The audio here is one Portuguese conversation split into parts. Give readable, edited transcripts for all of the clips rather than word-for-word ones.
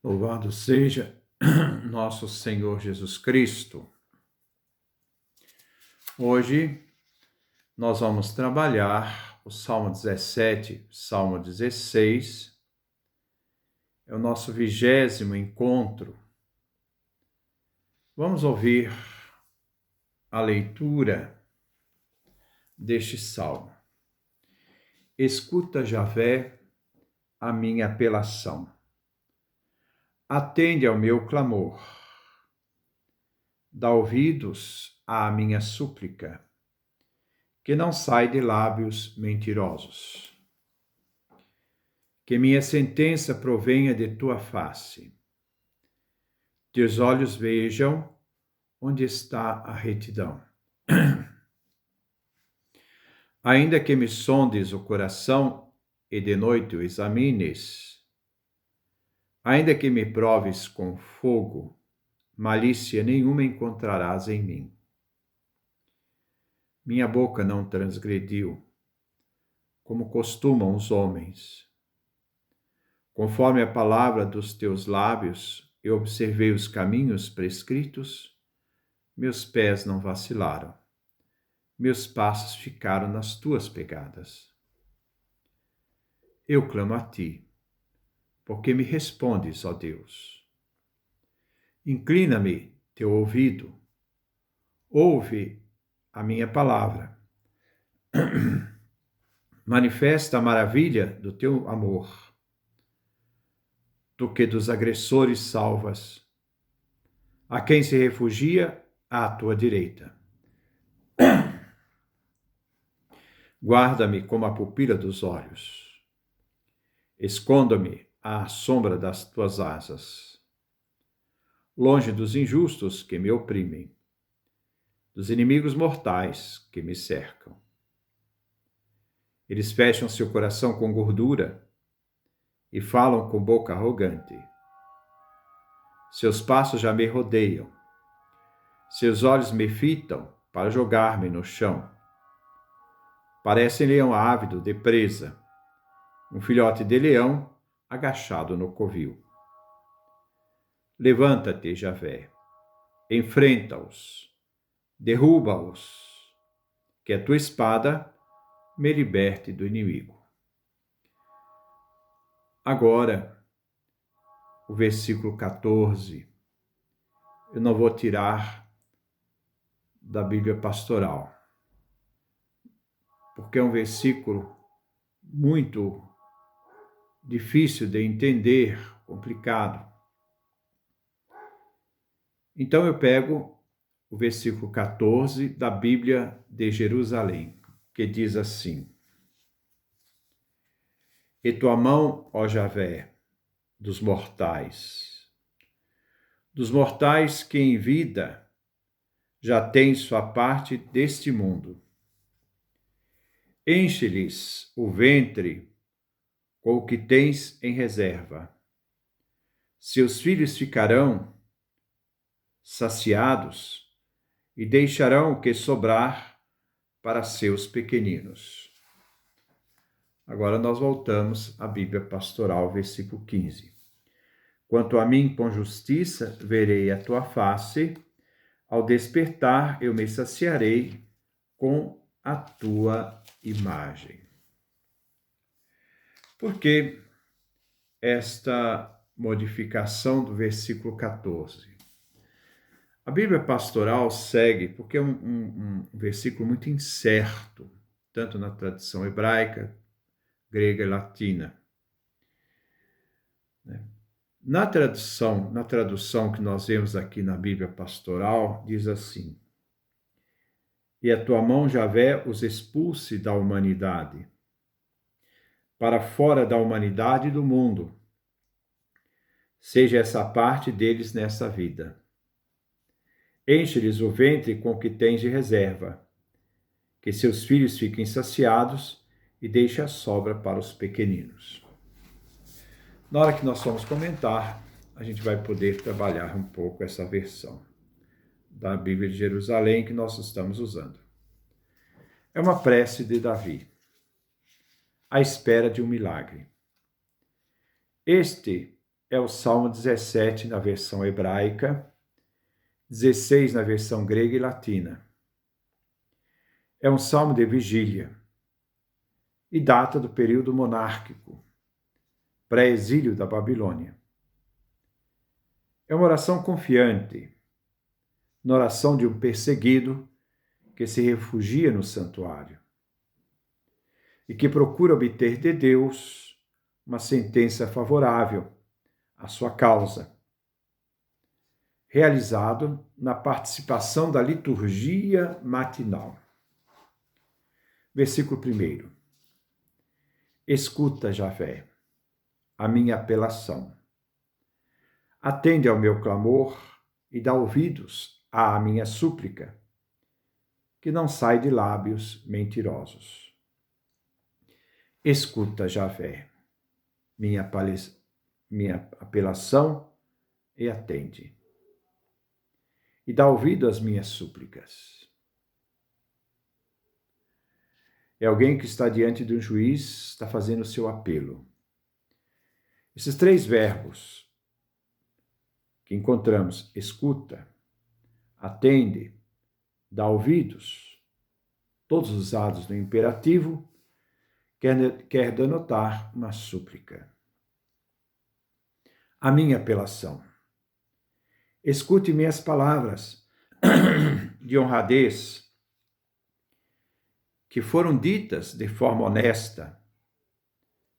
Louvado seja nosso Senhor Jesus Cristo. Hoje nós vamos trabalhar o Salmo 17, Salmo 16. É o nosso 20º encontro. Vamos ouvir a leitura deste salmo. Escuta, Javé, a minha apelação. Atende ao meu clamor. Dá ouvidos à minha súplica, que não sai de lábios mentirosos. Que minha sentença provenha de tua face. Teus olhos vejam onde está a retidão. Ainda que me sondes o coração e de noite o examines, ainda que me proves com fogo, malícia nenhuma encontrarás em mim. Minha boca não transgrediu, como costumam os homens. Conforme a palavra dos teus lábios, eu observei os caminhos prescritos, meus pés não vacilaram, meus passos ficaram nas tuas pegadas. Eu clamo a ti, porque me respondes, ó Deus. Inclina-me teu ouvido, ouve a minha palavra. Manifesta a maravilha do teu amor. Tu que dos agressores salvas, a quem se refugia à tua direita. Guarda-me como a pupila dos olhos. Esconda-me à sombra das tuas asas, longe dos injustos que me oprimem, dos inimigos mortais que me cercam. Eles fecham seu coração com gordura e falam com boca arrogante. Seus passos já me rodeiam, seus olhos me fitam para jogar-me no chão. Parecem leão ávido de presa, um filhote de leão agachado no covil. Levanta-te, Javé, enfrenta-os, derruba-os, que a tua espada me liberte do inimigo. Agora, o versículo 14, eu não vou tirar da Bíblia Pastoral, porque é um versículo muito difícil de entender, complicado. Então eu pego o versículo 14 da Bíblia de Jerusalém, que diz assim: E tua mão, ó Javé, dos mortais que em vida já têm sua parte deste mundo. Enche-lhes o ventre com o que tens em reserva. Seus filhos ficarão saciados e deixarão o que sobrar para seus pequeninos. Agora nós voltamos à Bíblia Pastoral, versículo 15. Quanto a mim, com justiça, verei a tua face, ao despertar eu me saciarei com a tua imagem. Por que esta modificação do versículo 14? A Bíblia Pastoral segue, porque é um versículo muito incerto, tanto na tradição hebraica, grega e latina. Na tradução que nós vemos aqui na Bíblia Pastoral, diz assim: E a tua mão, Javé, os expulse da humanidade, para fora da humanidade e do mundo. Seja essa parte deles nessa vida. Enche-lhes o ventre com o que tens de reserva, que seus filhos fiquem saciados e deixe a sobra para os pequeninos. Na hora que nós formos comentar, a gente vai poder trabalhar um pouco essa versão da Bíblia de Jerusalém que nós estamos usando. É uma prece de Davi, à espera de um milagre. Este é o Salmo 17 na versão hebraica, 16 na versão grega e latina. É um salmo de vigília e data do período monárquico, pré-exílio da Babilônia. É uma oração confiante, na oração de um perseguido que se refugia no santuário e que procura obter de Deus uma sentença favorável à sua causa, realizado na participação da liturgia matinal. Versículo 1. Escuta, Javé, a minha apelação. Atende ao meu clamor e dá ouvidos à minha súplica, que não sai de lábios mentirosos. Escuta, Javé, minha apelação e atende. E dá ouvido às minhas súplicas. É alguém que está diante de um juiz, está fazendo o seu apelo. Esses 3 verbos que encontramos, escuta, atende, dá ouvidos, todos usados no imperativo, quer denotar uma súplica. A minha apelação. Escute minhas palavras de honradez, que foram ditas de forma honesta,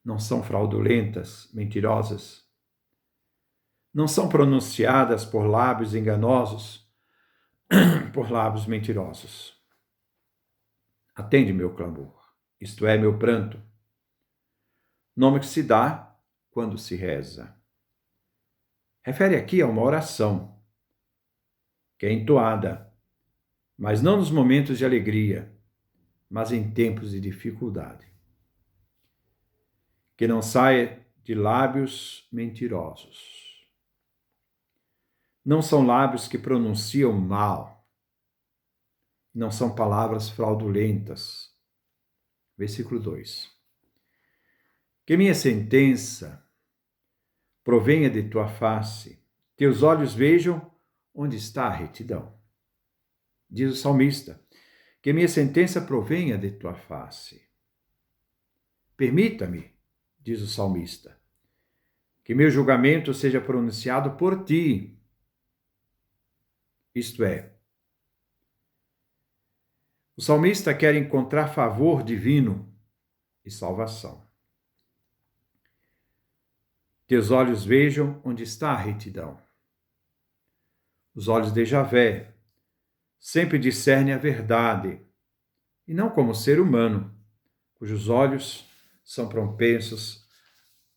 não são fraudulentas, mentirosas, não são pronunciadas por lábios enganosos, por lábios mentirosos. Atende meu clamor, isto é, meu pranto, nome que se dá quando se reza. Refere aqui a uma oração, que é entoada, mas não nos momentos de alegria, mas em tempos de dificuldade. Que não saia de lábios mentirosos. Não são lábios que pronunciam mal. Não são palavras fraudulentas. Versículo 2. Que minha sentença provenha de tua face, teus olhos vejam onde está a retidão. Diz o salmista, que minha sentença provenha de tua face. Permita-me, diz o salmista, que meu julgamento seja pronunciado por ti. Isto é, o salmista quer encontrar favor divino e salvação. Teus olhos vejam onde está a retidão. Os olhos de Javé sempre discernem a verdade, e não como ser humano, cujos olhos são propensos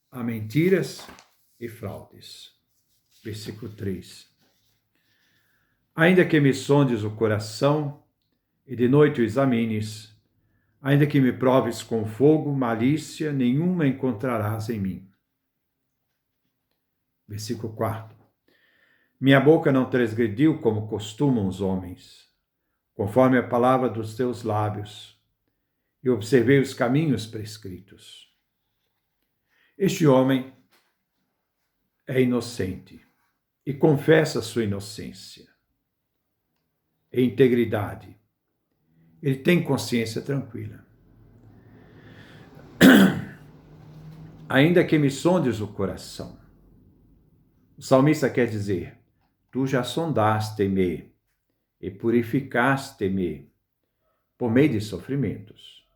a mentiras e fraudes. Versículo 3. Ainda que me sondes o coração e de noite o examines, ainda que me proves com fogo, malícia nenhuma encontrarás em mim. Versículo 4. Minha boca não transgrediu como costumam os homens, conforme a palavra dos teus lábios, e observei os caminhos prescritos. Este homem é inocente e confessa sua inocência e integridade. Ele tem consciência tranquila. Ainda que me sondes o coração. O salmista quer dizer, tu já sondaste-me e purificaste-me por meio de sofrimentos.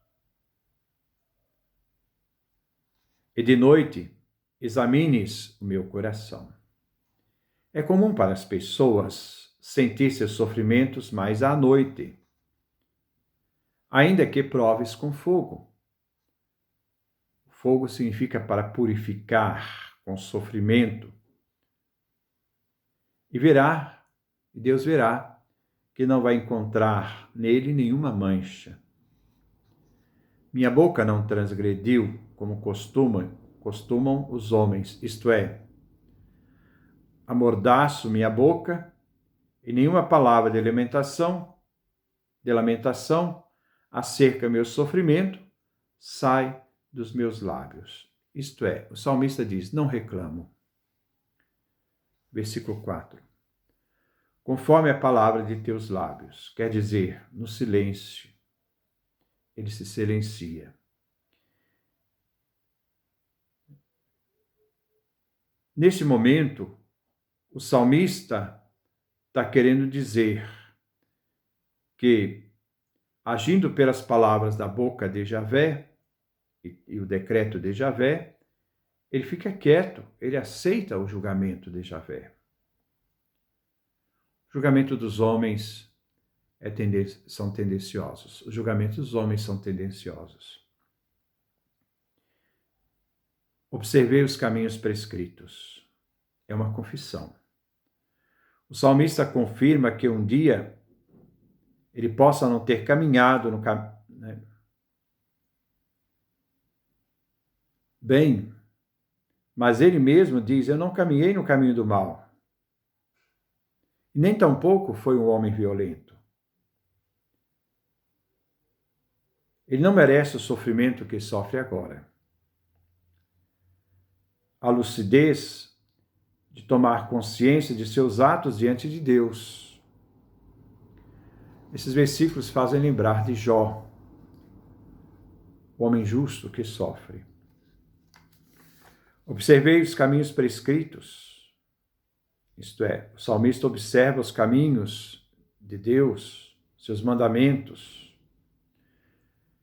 E de noite examines o meu coração. É comum para as pessoas sentir seus sofrimentos mais à noite, ainda que proves com fogo. Fogo significa para purificar com sofrimento. E Deus verá que não vai encontrar nele nenhuma mancha. Minha boca não transgrediu como costumam os homens, isto é, amordaço minha boca e nenhuma palavra de lamentação acerca meu sofrimento sai dos meus lábios. Isto é, o salmista diz, não reclamo. Versículo 4. Conforme a palavra de teus lábios, quer dizer, no silêncio, ele se silencia. Neste momento, o salmista está querendo dizer que, agindo pelas palavras da boca de Javé e o decreto de Javé, ele fica quieto, ele aceita o julgamento de Javé. O julgamento dos homens são tendenciosos. Os julgamentos dos homens são tendenciosos. Observei os caminhos prescritos. É uma confissão. O salmista confirma que um dia ele possa não ter caminhado no caminho, né? Bem, mas ele mesmo diz: eu não caminhei no caminho do mal. E nem tampouco foi um homem violento. Ele não merece o sofrimento que sofre agora. A lucidez de tomar consciência de seus atos diante de Deus. Esses versículos fazem lembrar de Jó, o homem justo que sofre. Observei os caminhos prescritos, isto é, o salmista observa os caminhos de Deus, seus mandamentos.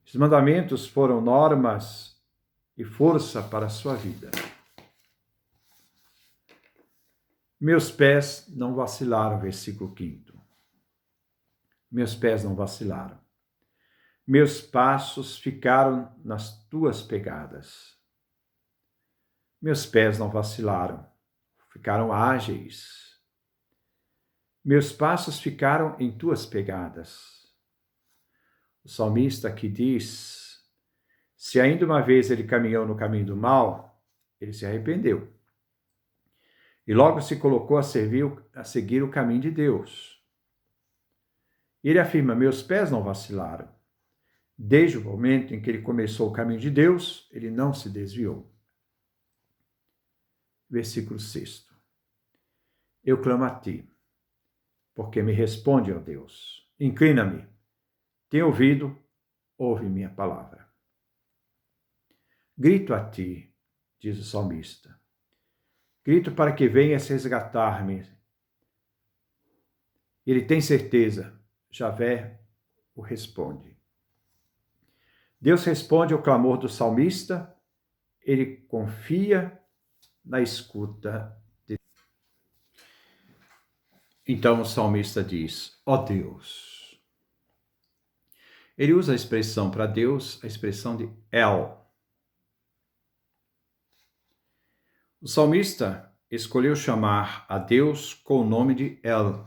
Os mandamentos foram normas e força para a sua vida. Meus pés não vacilaram, versículo 5. Meus pés não vacilaram. Meus passos ficaram nas tuas pegadas. Meus pés não vacilaram, ficaram ágeis. Meus passos ficaram em tuas pegadas. O salmista aqui diz: se ainda uma vez ele caminhou no caminho do mal, ele se arrependeu. E logo se colocou a seguir o caminho de Deus. Ele afirma: meus pés não vacilaram. Desde o momento em que ele começou o caminho de Deus, ele não se desviou. Versículo 6. Eu clamo a ti, porque me responde, ó Deus. Inclina-me. Tem ouvido, ouve minha palavra. Grito a ti, diz o salmista. Grito para que venhas resgatar-me. Ele tem certeza. Javé o responde. Deus responde ao clamor do salmista. Ele confia na escuta de Deus. Então o salmista diz: ó Deus. Ele usa a expressão para Deus, a expressão de El. O salmista escolheu chamar a Deus com o nome de El.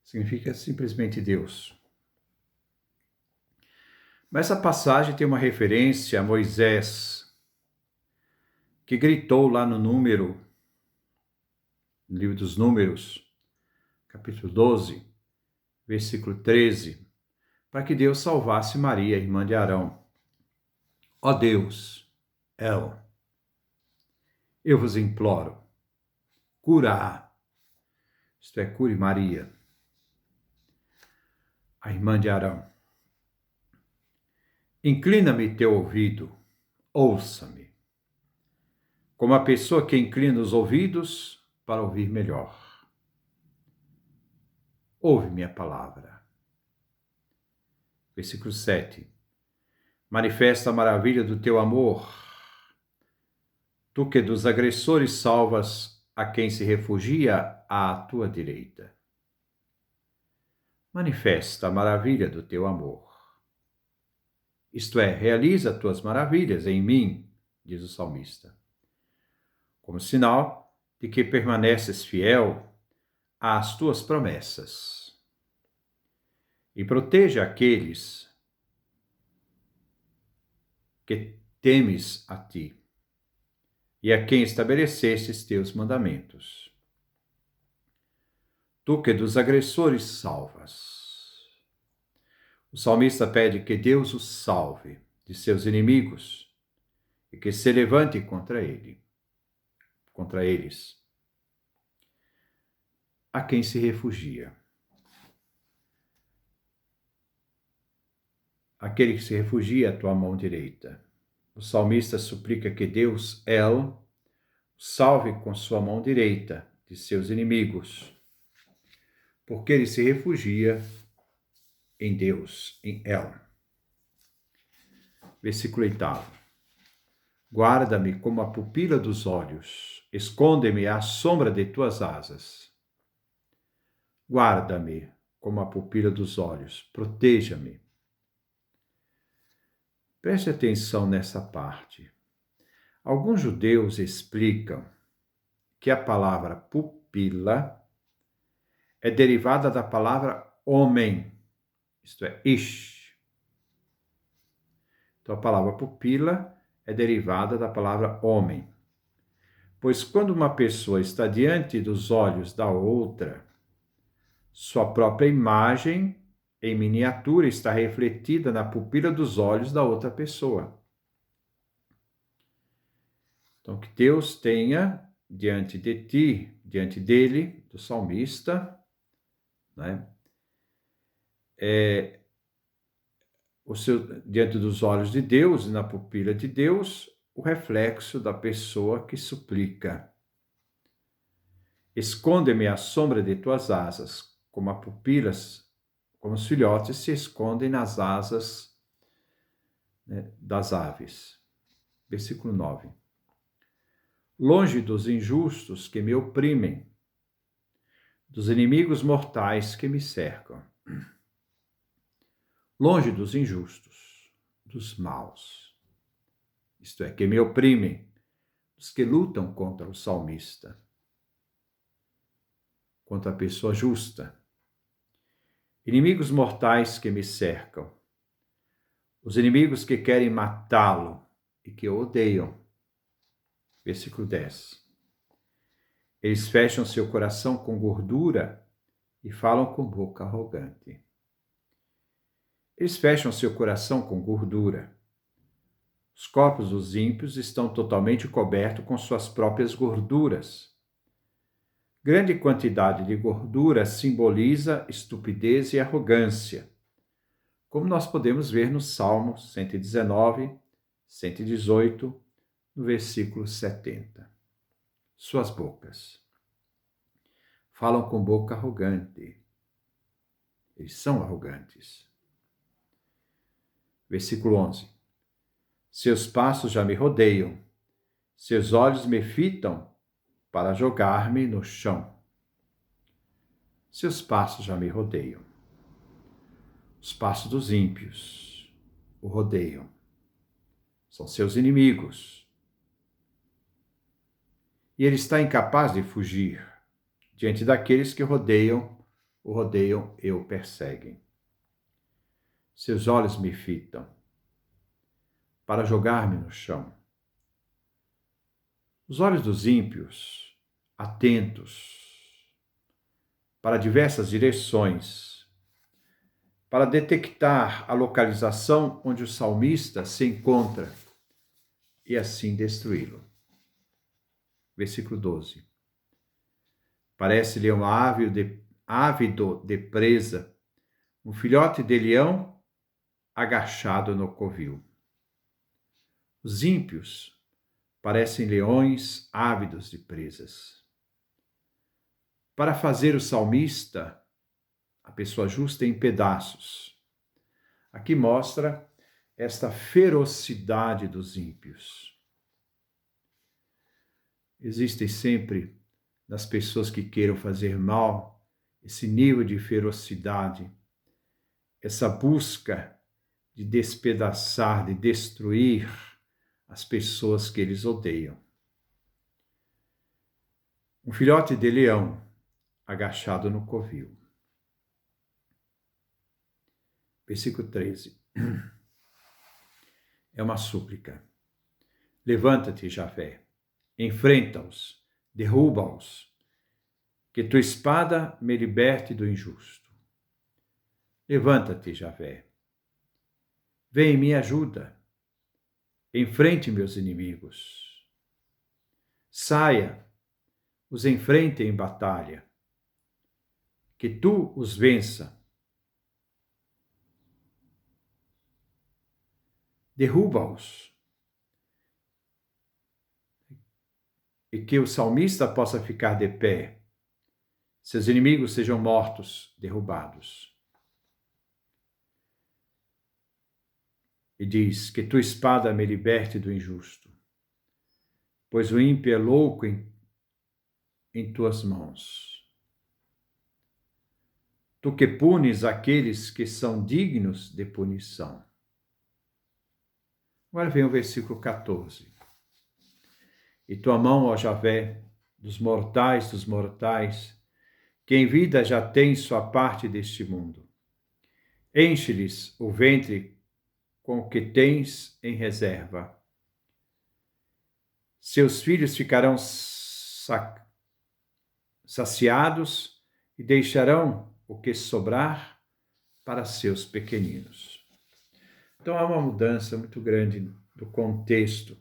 Significa simplesmente Deus. Mas essa passagem tem uma referência a Moisés, que gritou lá no livro dos Números, capítulo 12, versículo 13, para que Deus salvasse Maria, irmã de Arão. Ó Deus, El, eu vos imploro, cura, isto é, cure Maria, a irmã de Arão. Inclina-me teu ouvido, ouça-me, como a pessoa que inclina os ouvidos para ouvir melhor. Ouve minha palavra. Versículo 7. Manifesta a maravilha do teu amor, tu que dos agressores salvas a quem se refugia à tua direita. Manifesta a maravilha do teu amor. Isto é, realiza tuas maravilhas em mim, diz o salmista, como sinal de que permaneces fiel às tuas promessas. E proteja aqueles que temes a ti e a quem estabelecestes teus mandamentos. Tu que dos agressores salvas. O salmista pede que Deus o salve de seus inimigos e que se levante contra eles. a quem se refugia. Aquele que se refugia à tua mão direita. O salmista suplica que Deus, El, salve com sua mão direita de seus inimigos, porque ele se refugia em Deus, em El. Versículo 8. Guarda-me como a pupila dos olhos, esconde-me à sombra de tuas asas. Guarda-me como a pupila dos olhos, proteja-me. Preste atenção nessa parte. Alguns judeus explicam que a palavra pupila é derivada da palavra homem, isto é, ish. Então a palavra pupila é derivada da palavra homem. Pois quando uma pessoa está diante dos olhos da outra, sua própria imagem em miniatura está refletida na pupila dos olhos da outra pessoa. Então, que Deus tenha diante de ti, diante dele, do salmista, né? Diante dos olhos de Deus e na pupila de Deus, o reflexo da pessoa que suplica. Esconde-me à sombra de tuas asas, como as pupilas, como os filhotes se escondem nas asas, né, das aves. Versículo 9. Longe dos injustos que me oprimem, dos inimigos mortais que me cercam. Longe dos injustos, dos maus, isto é, que me oprimem, os que lutam contra o salmista, contra a pessoa justa. Inimigos mortais que me cercam, os inimigos que querem matá-lo e que o odeiam. Versículo 10. Eles fecham seu coração com gordura e falam com boca arrogante. Eles fecham seu coração com gordura. Os corpos dos ímpios estão totalmente cobertos com suas próprias gorduras. Grande quantidade de gordura simboliza estupidez e arrogância, como nós podemos ver no Salmo 119, 118, no versículo 70. Suas bocas falam com boca arrogante. Eles são arrogantes. Versículo 11. Seus passos já me rodeiam, seus olhos me fitam para jogar-me no chão. Seus passos já me rodeiam. Os passos dos ímpios o rodeiam. São seus inimigos. E ele está incapaz de fugir diante daqueles que o rodeiam e o perseguem. Seus olhos me fitam para jogar-me no chão. Os olhos dos ímpios, atentos para diversas direções, para detectar a localização onde o salmista se encontra e assim destruí-lo. Versículo 12. Parece-lhe um ávido de presa, um filhote de leão agachado no covil. Os ímpios parecem leões ávidos de presas. Para fazer o salmista, a pessoa justa, em pedaços. Aqui mostra esta ferocidade dos ímpios. Existem sempre, nas pessoas que queiram fazer mal, esse nível de ferocidade, essa busca de despedaçar, de destruir as pessoas que eles odeiam. Um filhote de leão agachado no covil. Versículo 13. É uma súplica. Levanta-te, Javé, enfrenta-os, derruba-os, que tua espada me liberte do injusto. Levanta-te, Javé. Vem em minha ajuda. Enfrente meus inimigos. Saia, os enfrente em batalha. que tu os vença. Derruba-os. E que o salmista possa ficar de pé. Seus inimigos sejam mortos, derrubados. E diz: que tua espada me liberte do injusto, pois o ímpio é louco em tuas mãos. Tu que punes aqueles que são dignos de punição. Agora vem o versículo 14. E tua mão, ó Javé, dos mortais, que em vida já tem sua parte deste mundo. Enche-lhes o ventre com o que tens em reserva. Seus filhos ficarão saciados e deixarão o que sobrar para seus pequeninos. Então há uma mudança muito grande do contexto.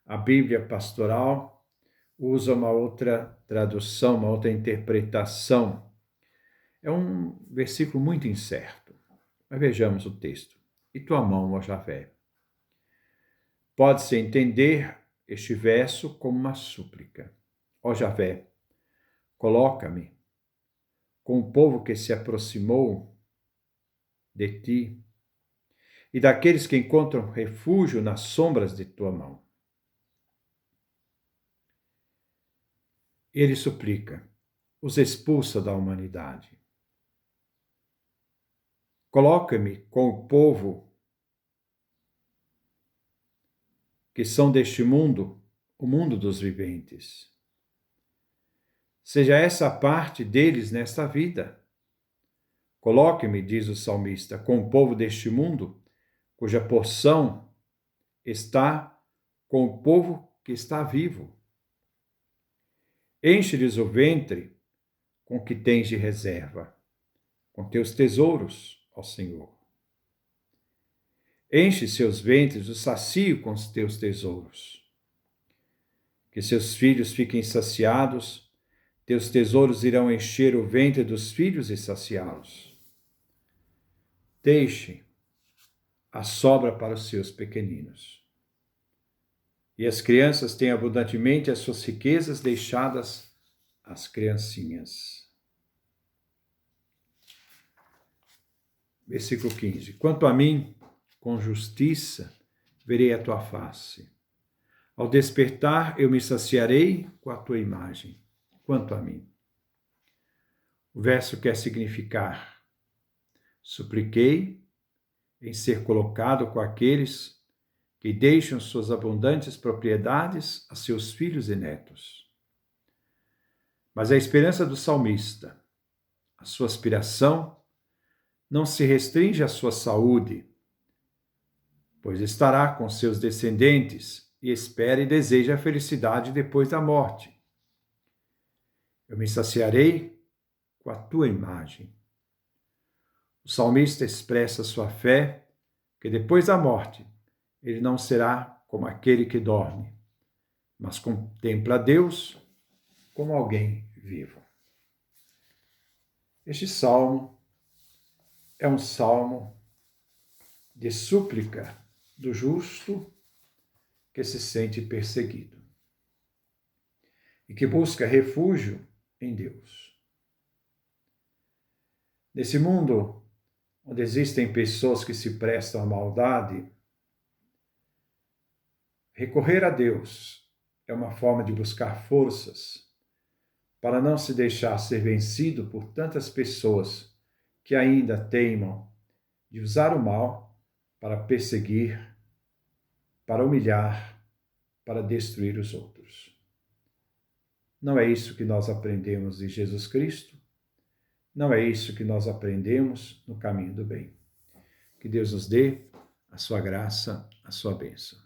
A Bíblia pastoral usa uma outra tradução, uma outra interpretação. É um versículo muito incerto. Mas vejamos o texto. E tua mão, ó Javé. Pode-se entender este verso como uma súplica. Ó Javé, coloca-me com o povo que se aproximou de ti e daqueles que encontram refúgio nas sombras de tua mão. Ele suplica, os expulsa da humanidade. Coloca-me com o povo que são deste mundo, o mundo dos viventes. Seja essa a parte deles nesta vida. Coloque-me, diz o salmista, com o povo deste mundo, cuja porção está com o povo que está vivo. Enche-lhes o ventre com o que tens de reserva, com teus tesouros, ó Senhor. Enche seus ventres, o sacio com os teus tesouros. Que seus filhos fiquem saciados, teus tesouros irão encher o ventre dos filhos e saciá-los. Deixe a sobra para os seus pequeninos. E as crianças têm abundantemente as suas riquezas deixadas às criancinhas. Versículo 15. Quanto a mim, com justiça verei a tua face. Ao despertar, eu me saciarei com a tua imagem. Quanto a mim. O verso quer significar: supliquei em ser colocado com aqueles que deixam suas abundantes propriedades a seus filhos e netos. Mas a esperança do salmista, a sua aspiração, não se restringe à sua saúde, pois estará com seus descendentes e espera e deseja a felicidade depois da morte. Eu me saciarei com a tua imagem. O salmista expressa sua fé que depois da morte ele não será como aquele que dorme, mas contempla Deus como alguém vivo. Este salmo é um salmo de súplica do justo que se sente perseguido e que busca refúgio em Deus. Nesse mundo onde existem pessoas que se prestam à maldade, recorrer a Deus é uma forma de buscar forças para não se deixar ser vencido por tantas pessoas que ainda teimam de usar o mal para perseguir, para humilhar, para destruir os outros. Não é isso que nós aprendemos de Jesus Cristo, não é isso que nós aprendemos no caminho do bem. Que Deus nos dê a sua graça, a sua bênção.